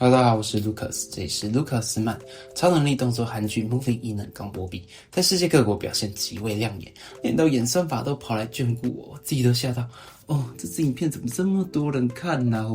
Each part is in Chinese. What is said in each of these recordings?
Hello， 大家好，我是 Lucas， 这里是 Lucas 斯曼超能力动作韩剧 Moving 异能钢波比，在世界各国表现极为亮眼，连到演算法都跑来眷顾我，自己都吓到。这支影片怎么这么多人看呢？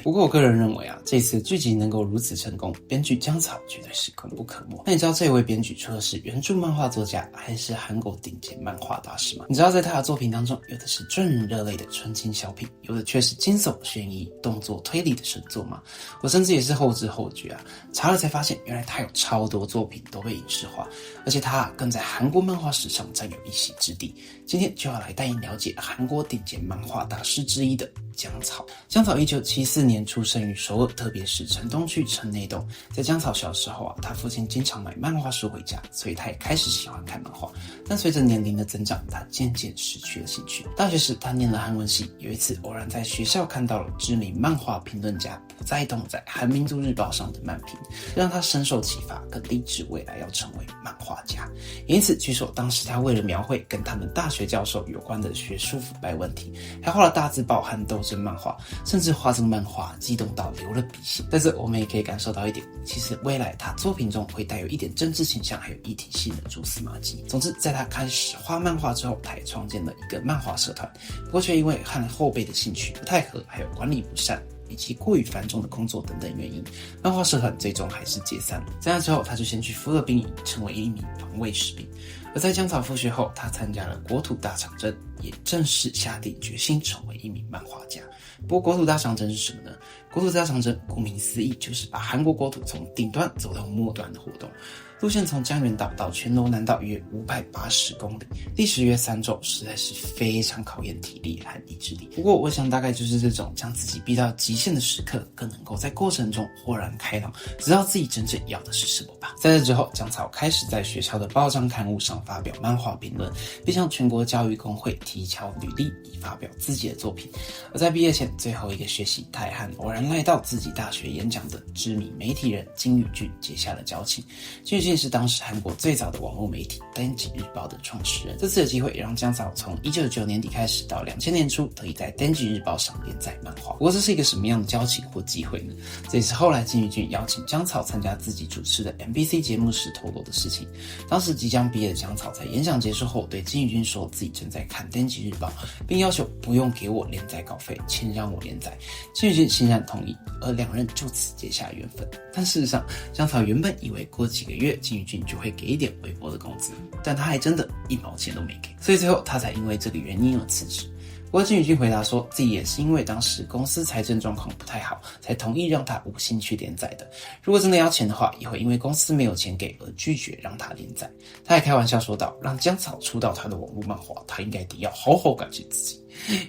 不过我个人认为这次剧集能够如此成功，编剧姜草绝对是功不可没。那你知道这位编剧除了是原著漫画作家，还是韩国顶尖漫画大师吗？你知道在他的作品当中，有的是赚人热泪的纯情小品，有的却是惊悚、悬疑、动作、推理的神作吗？我甚至也是后知后觉查了才发现，原来他有超多作品都被影视化，而且他更在韩国漫画史上占有一席之地。今天就要来带你了解韩国顶尖漫画大师之一的姜草。姜草1974年出生于首尔，特别是城东区城内洞。在姜草小时候他父亲经常买漫画书回家，所以他也开始喜欢看漫画。但随着年龄的增长，他渐渐失去了兴趣。大学时他念了韩文系，有一次偶然在学校看到了知名漫画评论家朴在东在韩民族日报上的漫评，让他深受启发，更立志未来要成为漫画家。因此据说当时他为了描绘跟他们大学教授有关的学术腐败问题，还画了大字报和斗争漫画，甚至画这个漫画激动到流了鼻血。在这我们也可以感受到一点，其实未来他作品中会带有一点政治倾向还有议题性的蛛丝马迹。总之在他开始画漫画之后，他也创建了一个漫画社团，不过却因为和后辈的兴趣不太合，还有管理不善以及过于繁重的工作等等原因，漫画社团最终还是解散了。在那之后，他就先去服了兵役，成为一名防卫士兵。而在姜草复学后，他参加了国土大长征，也正式下定决心成为一名漫画家。不过国土大长征是什么呢？国土大长征顾名思义，就是把韩国国土从顶端走到末端的活动。路线从江原道到全罗南道约580公里，历时约3周，实在是非常考验体力和意志力。不过我想大概就是这种将自己逼到极限的时刻，更能够在过程中豁然开朗，知道自己真正要的是什么吧。在这之后，姜草开始在学校的报章刊物上发表漫画评论，并向全国教育工会提交履历，以发表自己的作品。而在毕业前最后一个学期，他也和偶然来到自己大学演讲的知名媒体人金宇俊结下了交情。金宇俊是当时韩国最早的网络媒体《登吉日报》的创始人。这次的机会让姜草从1999年底开始到2000年初得以在《登吉日报》上连载漫画。不过这是一个什么样的交情或机会呢？这也是后来金宇俊邀请姜草参加自己主持的 MBC 节目时透露的事情。当时即将毕业的姜草在演讲结束后对金宇俊说自己正在看《登吉日报》，并要求不用给我连载稿费，请让我连载。金宇俊欣然同意，而两人就此结下缘分。但事实上，姜草原本以为过几个月金宇俊就会给一点微薄的工资，但他还真的1毛钱都没给，所以最后他才因为这个原因而辞职。不过金宇俊回答说自己也是因为当时公司财政状况不太好，才同意让他无薪去连载的。如果真的要钱的话，也会因为公司没有钱给而拒绝让他连载。他还开玩笑说道，让姜草出到他的网络漫画，他应该得要好好感谢自己。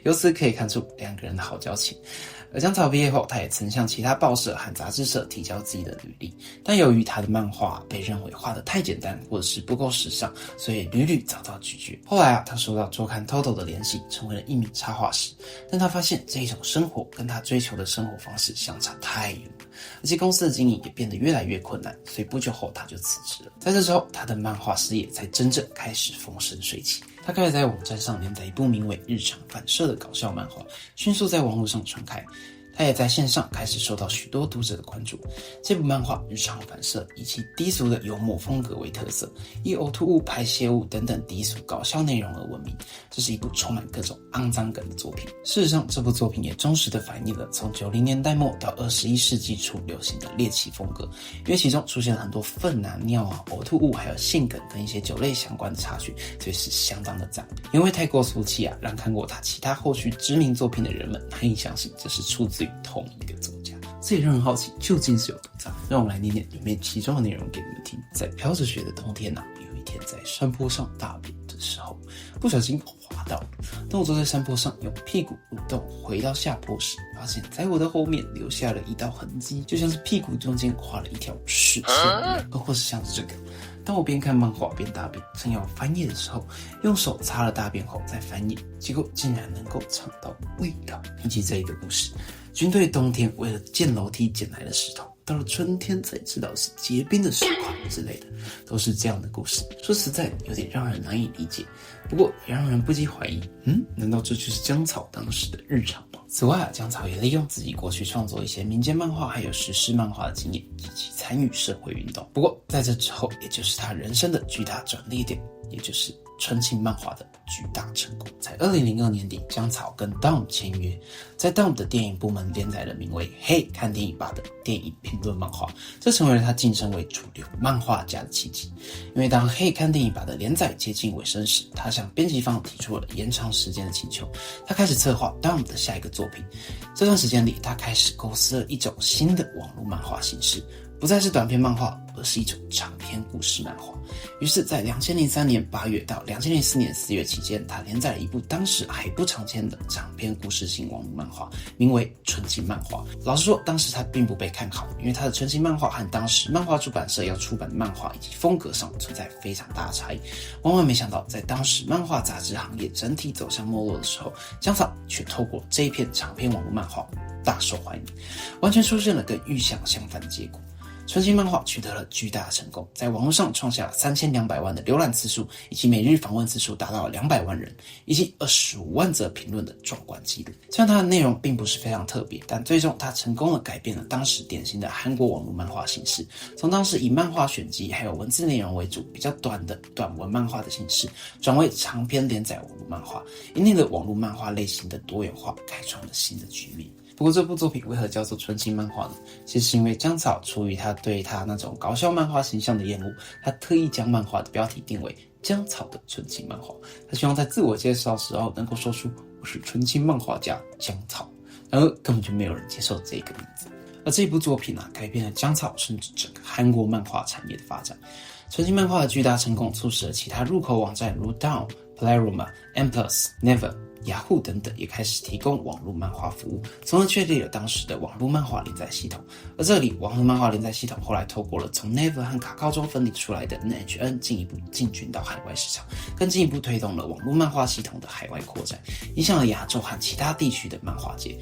由此可以看出两个人的好交情。而姜草毕业后，他也曾向其他报社和杂志社提交自己的履历，但由于他的漫画被认为画得太简单或者是不够时尚，所以屡屡遭到拒绝。后来他收到周刊 TOTO 的联系，成为了一名插画师，但他发现这一种生活跟他追求的生活方式相差太远了，而且公司的经营也变得越来越困难，所以不久后他就辞职了。在这之后，他的漫画事业才真正开始风生水起。他开始在网站上连载一部名为《日常反射》的搞笑漫画，迅速在网络上传开。他也在线上开始受到许多读者的关注。这部漫画《日常反射》以其低俗的幽默风格为特色，以呕吐物、排泄物等等低俗搞笑内容而闻名。这是一部充满各种肮脏梗的作品。事实上，这部作品也忠实地反映了从90年代末到21世纪初流行的猎奇风格，因为其中出现了很多粪啊、尿啊、呕吐物，还有性梗跟一些酒类相关的插曲，所以是相当的脏。因为太过俗气让看过他其他后续知名作品的人们难以相信这是出自于同一个作家。这也让人好奇究竟是有多脏。让我们来念念里面其中的内容给你们听。在飘着雪的冬天有一天在山坡上大便的时候，不小心滑倒了。当我坐在山坡上用屁股蠕动回到下坡时，发现在我的后面留下了一道痕迹，就像是屁股中间画了一条视线，或是像是这个。当我边看漫画边大便，正要翻页的时候，用手擦了大便后再翻页，结果竟然能够尝到味道。以及这一个故事，军队冬天为了建楼梯捡来了石头，到了春天才知道是结冰的石块之类的，都是这样的故事。说实在有点让人难以理解，不过也让人不禁怀疑，难道这就是姜草当时的日常吗？此外江草也利用自己过去创作一些民间漫画还有时事漫画的经验，积极参与社会运动。不过在这之后，也就是他人生的巨大转捩点，也就是纯情漫画的巨大成功。在2002年底，江草跟 Daum 签约，在 Daum 的电影部门连载了名为《嘿，看电影吧》的电影评论漫画，这成为了他晋升为主流漫画家的契机。因为当《嘿，看电影吧》的连载接近尾声时，他向编辑方提出了延长时间的请求。他开始策划 Daum 的下一个作品。这段时间里，他开始构思了一种新的网络漫画形式，不再是短篇漫画，而是一种长篇故事漫画。于是在2003年8月到2004年4月期间，他连载了一部当时还不常见的长篇故事性网络漫画，名为纯情漫画。老实说，当时他并不被看好，因为他的纯情漫画和当时漫画出版社要出版的漫画以及风格上存在非常大的差异。万万没想到，在当时漫画杂志行业整体走向没落的时候，江草却透过这一片长篇网络漫画大受欢迎，完全出现了跟预想相反的结果。纯情漫画取得了巨大的成功，在网络上创下了3200万的浏览次数，以及每日访问次数达到了200万人，以及25万则评论的壮观纪录。虽然它的内容并不是非常特别，但最终它成功地改变了当时典型的韩国网络漫画形式，从当时以漫画选集还有文字内容为主比较短的短文漫画的形式，转为长篇连载网络漫画，引领了网络漫画类型的多元化，开创了新的局面。不过这部作品为何叫做纯情漫画呢？其实是因为江草出于他对他那种搞笑漫画形象的厌恶，他特意将漫画的标题定为江草的纯情漫画。他希望在自我介绍时候能够说出我是纯情漫画家江草，然而根本就没有人接受这个名字。而这部作品改变了江草甚至整个韩国漫画产业的发展。纯情漫画的巨大成功促使了其他入口网站如 Daum、Pleroma、M+、Never、Yahoo 等等也开始提供网络漫画服务，从而确立了当时的网络漫画连载系统。而这里网络漫画连载系统后来透过了从 Never 和卡靠中分离出来的 NHN 进一步进军到海外市场，更进一步推动了网络漫画系统的海外扩展，影响了亚洲和其他地区的漫画界。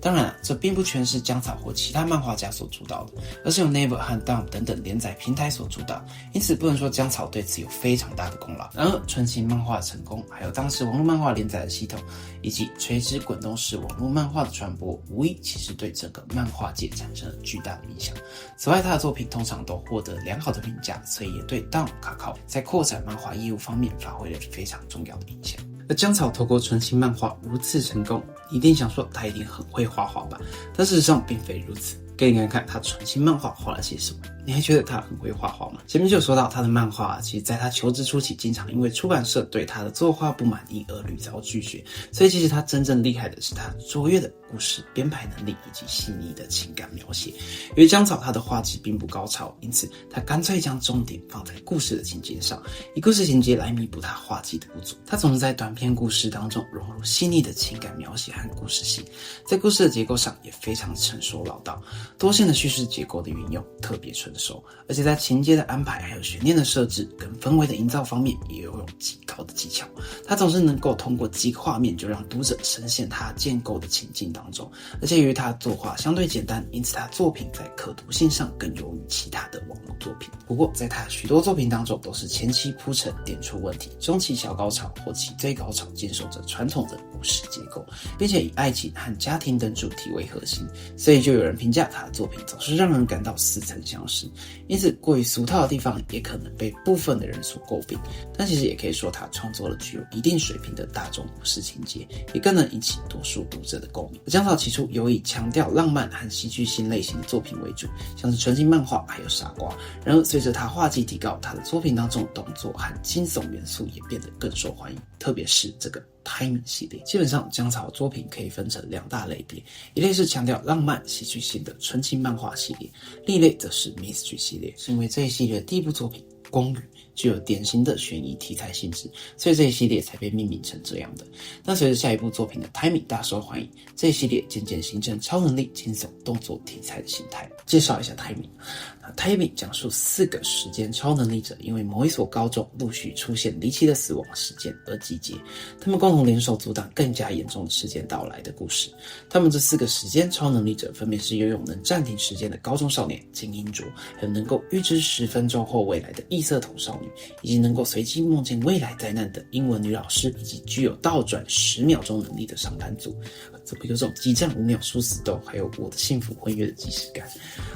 当然这并不全是江草或其他漫画家所主导的，而是由 Never 和 Daum 等等连载平台所主导，因此不能说江草对此有非常大的功劳。然而纯情漫画的成功，还有当时网络漫画连载的系统，以及垂直滚动式网络漫画的传播，无疑其实对整个漫画界产生了巨大的影响。此外他的作品通常都获得良好的评价，所以也对 Daum、卡靠在扩展漫画业务方面发挥了非常重要的影响。而江草透过纯情漫画如此成功，你一定想说他一定很会画画吧？但事实上并非如此。给你看看他纯情漫画画了些什么，你还觉得他很会画画吗？前面就有说到他的漫画其实在他求职初期经常因为出版社对他的作画不满意而屡遭拒绝，所以其实他真正厉害的是他卓越的故事编排能力以及细腻的情感描写。因为江草他的画技并不高超，因此他干脆将重点放在故事的情节上，以故事情节来弥补他画技的不足。他总是在短篇故事当中融入细腻的情感描写和故事性，在故事的结构上也非常成熟老道，多线的叙事结构的运用特别成熟，而且在情节的安排还有悬念的设置跟氛围的营造方面也有极高的技巧。他总是能够通过几个画面就让读者深陷他建构的情境当中，而且由于他作画相对简单，因此他作品在可读性上更优于其他的网络作品。不过在他许多作品当中都是前期铺陈点出问题，中期小高潮或其最高潮坚守着传统的故事结构，并且以爱情和家庭等主题为核心，所以就有人评价他的作品总是让人感到似曾相识，因此过于俗套的地方也可能被部分的人所诟病。但其实也可以说他创作了具有一定水平的大众故事情节，也更能引起多数读者的共鸣。江草起初有以强调浪漫和戏剧性类型的作品为主，像是纯情漫画还有傻瓜，然而随着他画技提高，他的作品当中动作和惊悚元素也变得更受欢迎，特别是这个Timing 系列。基本上江草作品可以分成两大类别，一类是强调浪漫戏剧性的纯情漫画系列，另一类则是 Mystery 系列，是因为这一系列的第一部作品光宇具有典型的悬疑题材性质，所以这一系列才被命名成这样的。但随着下一部作品的 Timing 大受欢迎，这一系列渐渐形成超能力、惊悚、动作题材的形态。介绍一下 Timing。Timing 讲述4个时间超能力者因为某一所高中陆续出现离奇的死亡事件而集结，他们共同联手阻挡更加严重的事件到来的故事。他们这4个时间超能力者分别是拥有能暂停时间的高中少年金英卓，还有能够预知10分钟后未来的异色瞳少女女，以及能够随机梦见未来灾难的英文女老师，以及具有倒转10秒钟能力的上班族，这不有种激战5秒殊死斗，还有我的幸福婚约的即视感。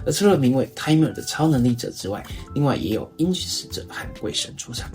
而除了名为 Timer 的超能力者之外，另外也有音使者和鬼神出场，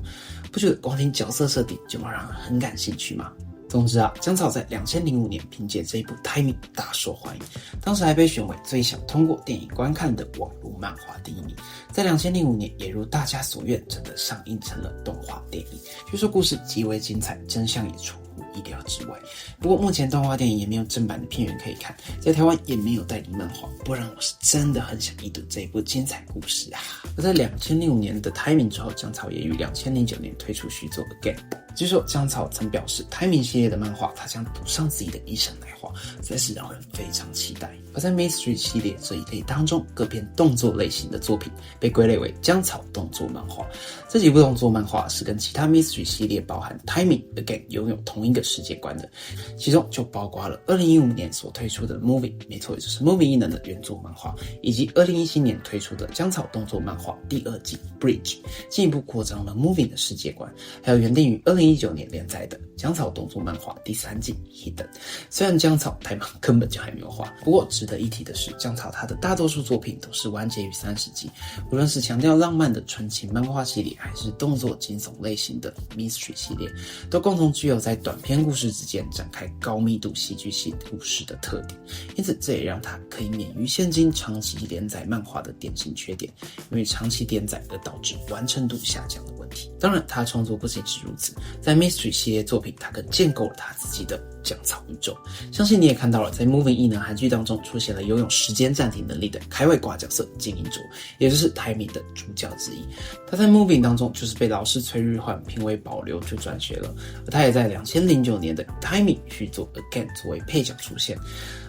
不觉得光听角色设定就让人很感兴趣吗？总之啊，姜草在2005年凭借这一部《Timing》大受欢迎，当时还被选为最想通过电影观看的网络漫画第1名。在2005年，也如大家所愿，真的上映成了动画电影。据说故事极为精彩，真相也出乎意料之外。不过目前动画电影也没有正版的片源可以看，在台湾也没有代理漫画，不然我是真的很想一睹这一部精彩故事啊！而在2006年的《Timing》之后，姜草也于2009年推出续作《Again》。据说姜草曾表示，《Timing》系列的漫画他将补上自己的一生来画，实在是让人非常期待。而在 Mystery 系列这一类当中，各篇动作类型的作品被归类为姜草动作漫画。这几部动作漫画是跟其他 Mystery 系列包含 Timing、Again 拥有同一个世界观的，其中就包括了2015年所推出的 Moving， 没错，也就是 Moving 异能的原作漫画，以及2017年推出的姜草动作漫画第2季 Bridge， 进一步扩张了 Moving 的世界观，还有原定于2019年连载的姜草动作漫画第3季 Hidden。 虽然姜草太忙根本就还没有画，不过值得一提的是，姜草他的大多数作品都是完结于30集，无论是强调浪漫的纯情漫画系列，还是动作惊悚类型的 Mystery 系列，都共同具有在短篇故事之间展开高密度戏剧性故事的特点，因此这也让他可以免于现今长期连载漫画的典型缺点，因为长期连载而导致完成度下降的问题。当然他创作不仅是如此，在 Mystery 系列作品他更建构了他自己的姜草宇宙。相信你也看到了，在 Moving 异能韩剧当中出现了拥有时间暂停能力的开外挂角色金英卓，也就是 Timing 的主角之一。他在 Moving 当中就是被老师崔日焕评为保留就转学了，而他也在2009年的 Timing 续作 Again 作为配角出现。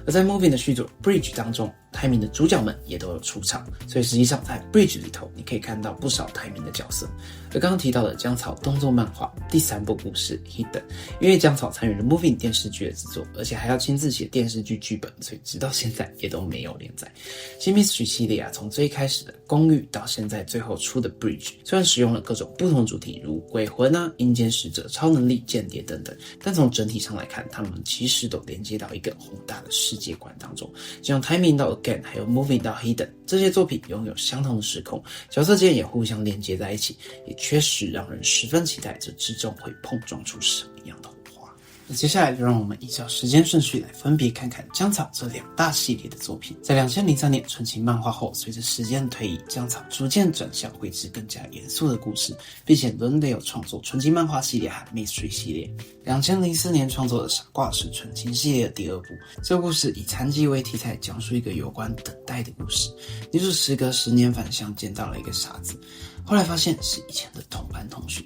而在 Moving 的续作 Bridge 当中，Timing 的主角们也都有出场，所以实际上在 Bridge 里头你可以看到不少 Timing 的角色。而刚刚提到的姜草动作漫画第3部故事 Hidden， 因为姜草参与了 Moving 电视剧的制作，而且还要亲自写电视剧剧本，所以直到现在也都没有连载。新 Mystery 系列啊，从最开始的公寓到现在最后出的 Bridge， 虽然使用了各种不同主题，如鬼魂啊、阴间使者、超能力、间谍等等，但从整体上来看，他们其实都连接到一个宏大的世界观当中。就像 Timing 到 Again 还有 Moving 到 Hidden 这些作品拥有相同的时空，角色间也互相连接在一起，也确实让人十分期待这之中会碰撞出什么样的火花。那接下来就让我们依照时间顺序来分别看看姜草这2大系列的作品。在2003年纯情漫画后，随着时间推移，姜草逐渐转向绘制更加严肃的故事，并且轮流创作纯情漫画系列和 Mystery 系列。2004年创作的傻瓜是纯情系列的第2部，这个故事以残疾为题材，讲述一个有关等待的故事。女主时隔10年返乡，见到了一个傻子，后来发现是以前的同班同学，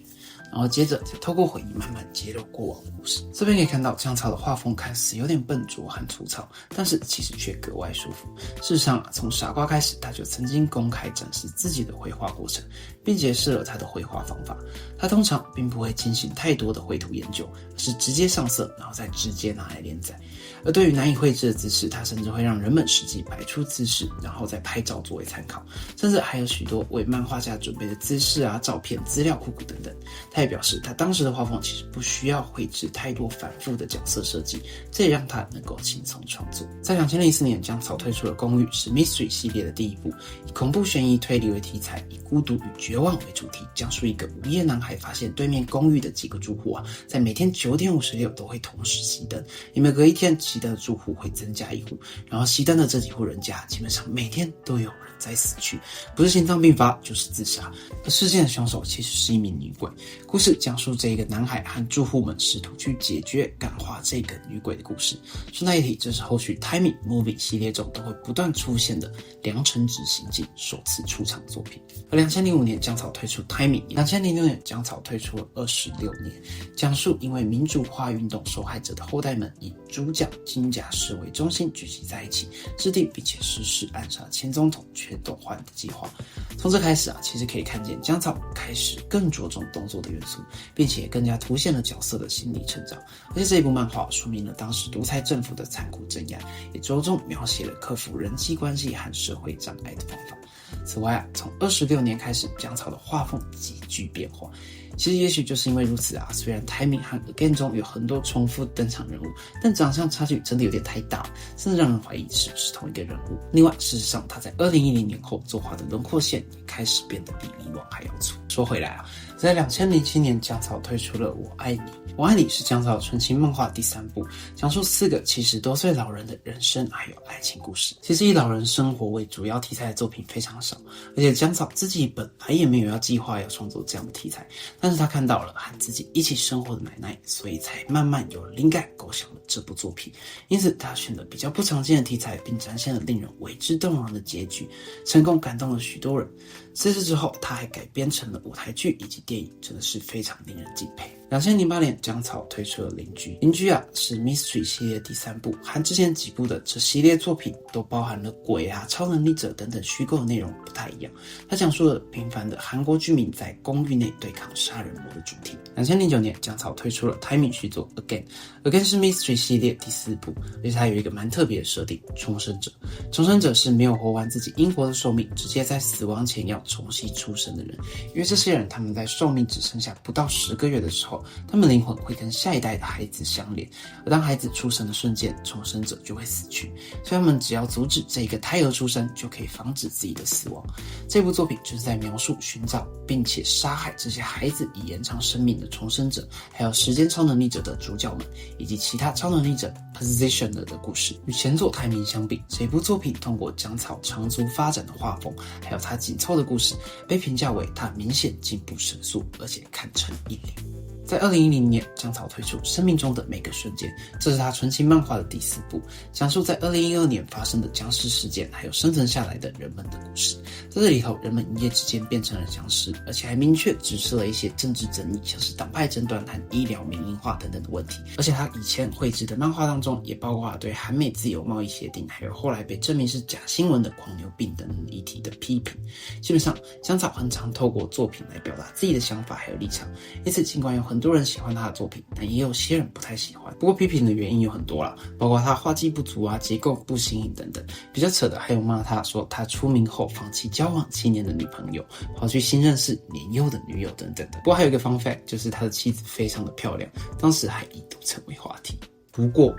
然后接着再透过回忆慢慢揭露过往的故事。这边可以看到姜草的画风看似有点笨拙和粗糙，但是其实却格外舒服。事实上啊，从傻瓜开始，他就曾经公开展示自己的绘画过程，并解释了他的绘画方法。他通常并不会进行太多的绘图研究，而是直接上色，然后再直接拿来连载。而对于难以绘制的姿势，他甚至会让人们实际摆出姿势，然后再拍照作为参考，甚至还有许多为漫画家准备的姿势啊、照片、资料库等等。他也表示，他当时的画风其实不需要绘制太多反复的角色设计，这也让他能够轻松创作。在2004年，姜草推出了《公寓》，是 Mystery 系列的第1部，以恐怖悬疑推理为题材，以孤独与绝望为主题，讲述一个午夜男孩发现对面公寓的几个住户啊，在每天9点56都会同时熄灯，也每隔1天熄灯的住户会增加1户，然后熄灯的这几户人家基本上每天都有人在死去，不是心脏病发就是自杀。而事件的凶手其实是一名女鬼。故事讲述这个男孩和住户们试图去解决感化这个女鬼的故事。顺带一提，这是后续 Timing Movie 系列中都会不断出现的良辰执行记首次出场作品。而2005年姜草推出 Timing， 2006年姜草推出了26年，讲述因为民主化运动受害者的后代们以主角金甲士为中心聚集在一起，制定并且实施暗杀前总统全斗焕的计划。从这开始啊，其实可以看见姜草开始更着重动作的元素，并且更加凸显了角色的心理成长。而且这一部漫画说明了当时独裁政府的残酷镇压，也着重描写了克服人际关系和社会障碍的方法。此外从26年开始，姜草的画风急剧变化。其实也许就是因为如此虽然 Timing 和 Again 中有很多重复登场人物，但长相差距真的有点太大，甚至让人怀疑是不是同一个人物。另外事实上他在2010年后作画的轮廓线也开始变得比以往还要粗。说回来在2007年姜草推出了《我爱你》。我爱你是姜草纯情漫画第3部，讲述4个70多岁老人的人生还有爱情故事。其实以老人生活为主要题材的作品非常少，而且姜草自己本来也没有计划要创作这样的题材，但是他看到了和自己一起生活的奶奶，所以才慢慢有了灵感构想了这部作品。因此他选了比较不常见的题材，并展现了令人为之动容的结局，成功感动了许多人。自此之后他还改编成了舞台剧以及电影，真的是非常令人敬佩。2008年姜草推出了邻居。邻居是 Mystery 系列第3部，和之前几部的这系列作品都包含了鬼超能力者等等虚构的内容不太一样。它讲述了平凡的韩国居民在公寓内对抗杀人魔的主题。2009年姜草推出了 Timing 续作 Again 是 Mystery 系列第4部，而且它有一个蛮特别的设定，重生者。重生者是没有活完自己应活的寿命，直接在死亡前要重新出生的人。因为这些人他们在寿命只剩下不到10个月的时候，他们灵魂会跟下一代的孩子相连，而当孩子出生的瞬间，重生者就会死去，所以他们只要阻止这个胎儿出生，就可以防止自己的死亡。这部作品就是在描述寻找并且杀害这些孩子以延长生命的重生者，还有时间超能力者的主角们，以及其他超能力者 Positioner 的故事。与前作Timing相比，这部作品通过姜草长足发展的画风，还有它紧凑的故事，被评价为它明显进步神速，而且堪称一流。在2010年，姜草推出《生命中的每个瞬间》，这是他纯情漫画的第4部，讲述在2012年发生的僵尸事件，还有生存下来的人们的故事。在这里头，人们一夜之间变成了僵尸，而且还明确指示了一些政治争议，像是党派争端和医疗民营化等等的问题。而且他以前绘制的漫画当中，也包括了对韩美自由贸易协定，还有后来被证明是假新闻的狂牛病等等议题的批评。基本上，姜草很常透过作品来表达自己的想法还有立场，因此尽管有很多人喜欢他的作品，但也有些人不太喜欢。不过批评的原因有很多啦，包括他画技不足结构不新颖等等。比较扯的还有骂他说他出名后放弃交往7年的女朋友，跑去新认识年幼的女友等等的。不过还有一个 fun fact， 就是他的妻子非常的漂亮，当时还一度成为话题。不过，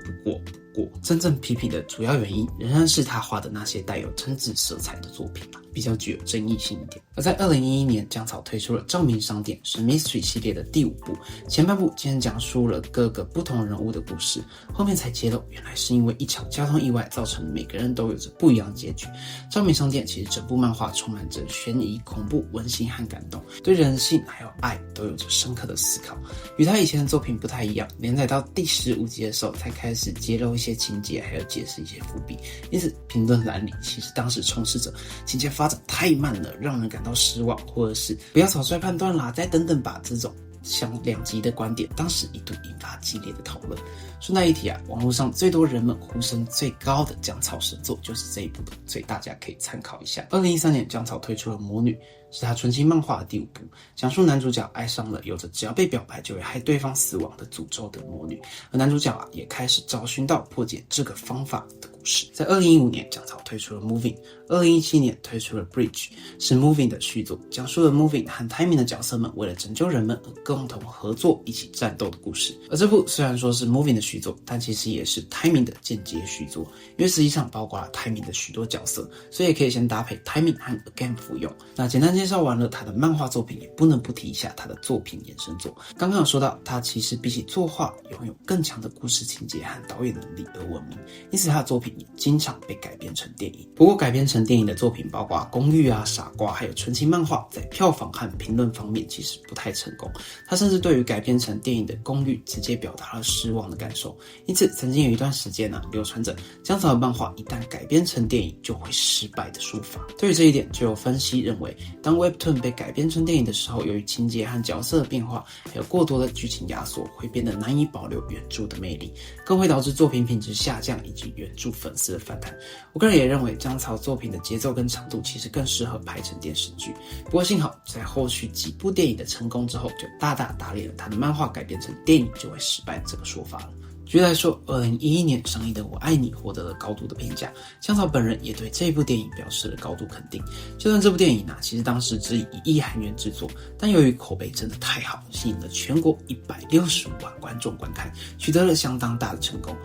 真正批评的主要原因仍然是他画的那些带有政治色彩的作品比较具有争议性一点。而在2011年，姜草推出了《照明商店》，是 Mystery 系列的第5部。前半部竟然讲述了各个不同人物的故事，后面才揭露原来是因为一场交通意外造成每个人都有着不一样的结局。《照明商店》其实整部漫画充满着悬疑、恐怖、温馨和感动，对人性还有爱都有着深刻的思考。与他以前的作品不太一样，连载到第15集的时候才开始揭露一些情节，还有解释一些伏笔。因此评论栏里其实当时充斥着情节发展太慢了，让人感到失望，或者是不要草率判断啦，再等等吧，这种像两极的观点，当时一度引发激烈的讨论。顺带一提网络上最多人们呼声最高的姜草神作就是这一部的，所以大家可以参考一下。2013年，姜草推出了《魔女》，是他纯情漫画的第5部，讲述男主角爱上了有着只要被表白就会害对方死亡的诅咒的魔女，而男主角也开始找寻到破解这个方法的故事。在2015年，姜草推出了 Moving，2017 年推出了 Bridge， 是 Moving 的续作，讲述了 Moving 和 Timing 的角色们为了拯救人们而共同合作一起战斗的故事。而这部虽然说是 Moving 的续作，但其实也是 Timing 的间接续作，因为实际上包括了 Timing 的许多角色，所以也可以先搭配 Timing 和 Again 服用。那简单介绍完了他的漫画作品，也不能不提一下他的作品衍生作。刚刚有说到，他其实比起作画拥有更强的故事情节和导演能力而闻名，因此他的作品也经常被改编成电影。不过改编成电影的作品包括公寓傻瓜还有纯情漫画，在票房和评论方面其实不太成功。他甚至对于改编成电影的公寓直接表达了失望的感受，因此曾经有一段时间流传着姜草的漫画一旦改编成电影就会失败的说法。对于这一点，就有分析认为，当 Webtoon 被改编成电影的时候，由于情节和角色的变化还有过多的剧情压缩，会变得难以保留原著的魅力，更会导致作品品质下降以及原著粉丝的反弹。我个人也认为姜草作品的节奏跟长度其实更适合拍成电视剧，不过幸好在后续几部电影的成功之后，就大大打脸了他的漫画改编成电影就会失败的这个说法了。举例来说，2011年上映的《我爱你》获得了高度的评价，姜草本人也对这部电影表示了高度肯定。就算这部电影其实当时只以1亿韩元制作，但由于口碑真的太好，吸引了全国165万观众观看，取得了相当大的成功。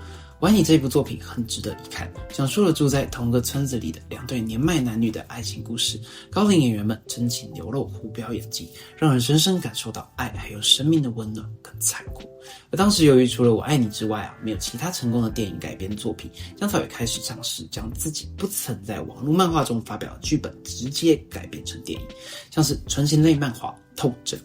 我爱你这部作品很值得一看，讲述了住在同个村子里的2对年迈男女的爱情故事。高龄演员们真情流露，互飙演技，让人深深感受到爱还有生命的温暖跟残酷。而当时由于除了我爱你之外没有其他成功的电影改编作品，姜草也开始尝试将自己不曾在网络漫画中发表的剧本直接改编成电影，像是纯情类漫画《痛症》。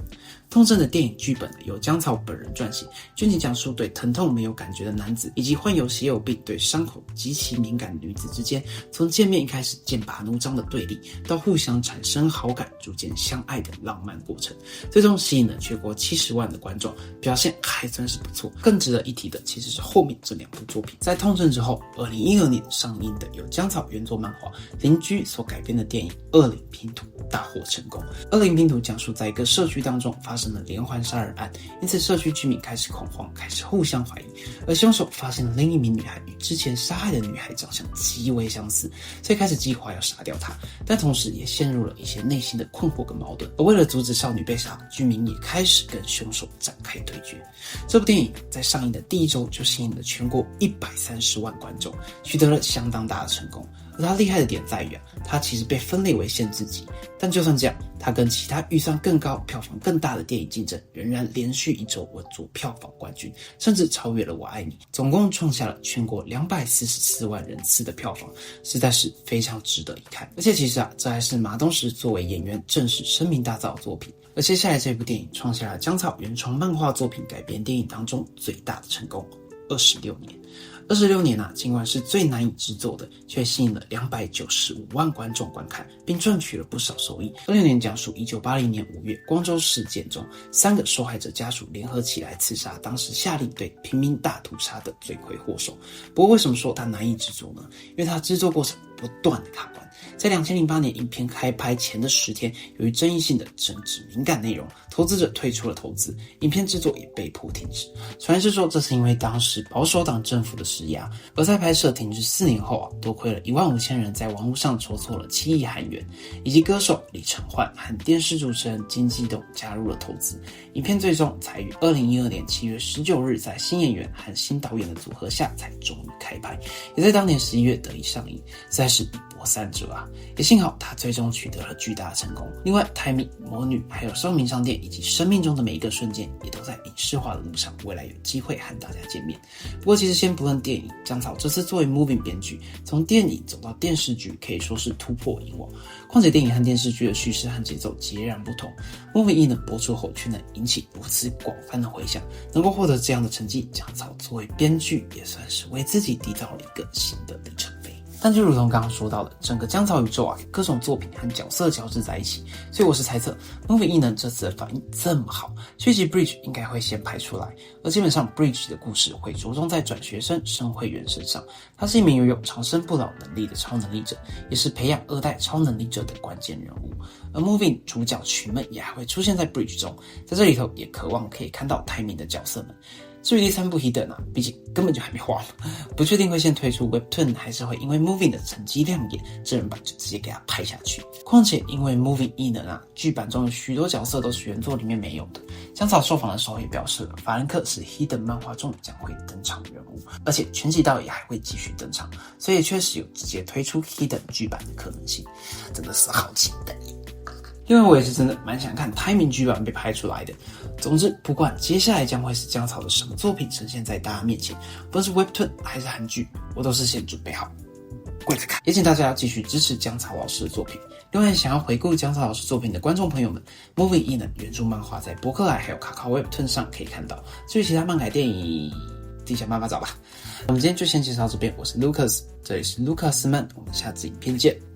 痛症的电影剧本由姜草本人撰写，剧情讲述对疼痛没有感觉的男子以及患有血友病对伤口极其敏感的女子之间，从见面一开始剑拔弩张的对立，到互相产生好感，逐渐相爱的浪漫过程，最终吸引了全国70万的观众，表现还算是不错。更值得一提的其实是后面这2部作品。在痛症之后，2012年上映的由姜草原作漫画《邻居》所改编的电影《恶灵拼图》大获成功。恶灵拼图讲述在一个社区当中发生了连环杀人案，因此社区居民开始恐慌，开始互相怀疑，而凶手发现了另一名女孩与之前杀害的女孩长相极为相似，所以开始计划要杀掉她，但同时也陷入了一些内心的困惑跟矛盾。而为了阻止少女被杀，居民也开始跟凶手展开对决。这部电影在上映的第1周就吸引了全国130万观众，取得了相当大的成功。而它厉害的点在于它其实被分类为限制级，但就算这样，它跟其他预算更高、票房更大的电影竞争，仍然连续1周稳坐票房冠军，甚至超越了《我爱你》，总共创下了全国244万人次的票房，实在是非常值得一看。而且其实这还是马东石作为演员正式声名大噪的作品。而接下来这部电影创下了姜草原创漫画作品改编电影当中最大的成功，26年。26年尽管是最难以制作的，却吸引了295万观众观看，并赚取了不少收益。26年讲述1980年5月光州事件中3个受害者家属联合起来刺杀当时下令对平民大屠杀的罪魁祸首。不过为什么说它难以制作呢？因为它制作过程不断的卡关。在2008年影片开拍前的10天，由于争议性的政治敏感内容，投资者退出了投资，影片制作也被迫停止。传言是说这是因为当时保守党政府的施压，而在拍摄停止4年后多亏了15000人在网络上筹措了7亿韩元，以及歌手李承焕和电视主持人金基栋加入了投资。影片最终才于2012年7月19日在新演员和新导演的组合下才终于开拍，也在当年11月得以上映，实在是一波三折也幸好他最终取得了巨大的成功。另外，Timmy、魔女还有少民商店以及生命中的每一个瞬间也都在影视化的路上，未来有机会和大家见面。不过其实先不论电影，姜草这次作为 Moving 编剧，从电影走到电视剧可以说是突破以往。况且电影和电视剧的叙事和节奏截然不同， Moving 呢播出后却能引起如此广泛的回响，能够获得这样的成绩，姜草作为编剧也算是为自己缔造了一个新的里程碑。但就如同刚刚说到的，整个姜草宇宙各种作品和角色交织在一起，所以我是猜测 Moving 异能这次的反应这么好，续集 Bridge 应该会先拍出来。而基本上 Bridge 的故事会着重在转学生申会员身上，他是一名拥有长生不老能力的超能力者，也是培养2代超能力者的关键人物。而 Moving 主角群们也还会出现在 Bridge 中，在这里头也渴望可以看到台名的角色们。至于第3部 Hidden 毕竟根本就还没画嘛，不确定会先推出 Webtoon 还是会因为 Moving 的成绩亮眼，真人版就直接给它拍下去。况且因为 Moving 异能剧版中有许多角色都是原作里面没有的。姜草受访的时候也表示了，法兰克是 Hidden 漫画中将会登场的人物，而且全集道也还会继续登场，所以确实有直接推出 Hidden 剧版的可能性，真的是好期待。另外我也是真的蛮想看Timing剧版被拍出来的。总之不管接下来将会是姜草的什么作品呈现在大家面前，不论是 Webtoon 还是韩剧，我都是先准备好跪着看。也请大家要继续支持姜草老师的作品。另外想要回顾姜草老师作品的观众朋友们， Moving 异能原著漫画在博客来还有卡卡 Webtoon 上可以看到，至于其他漫改电影自己想办法找吧。我们今天就先介绍这边，我是 Lucas， 这里是 Lucas Man， 我们下次影片见。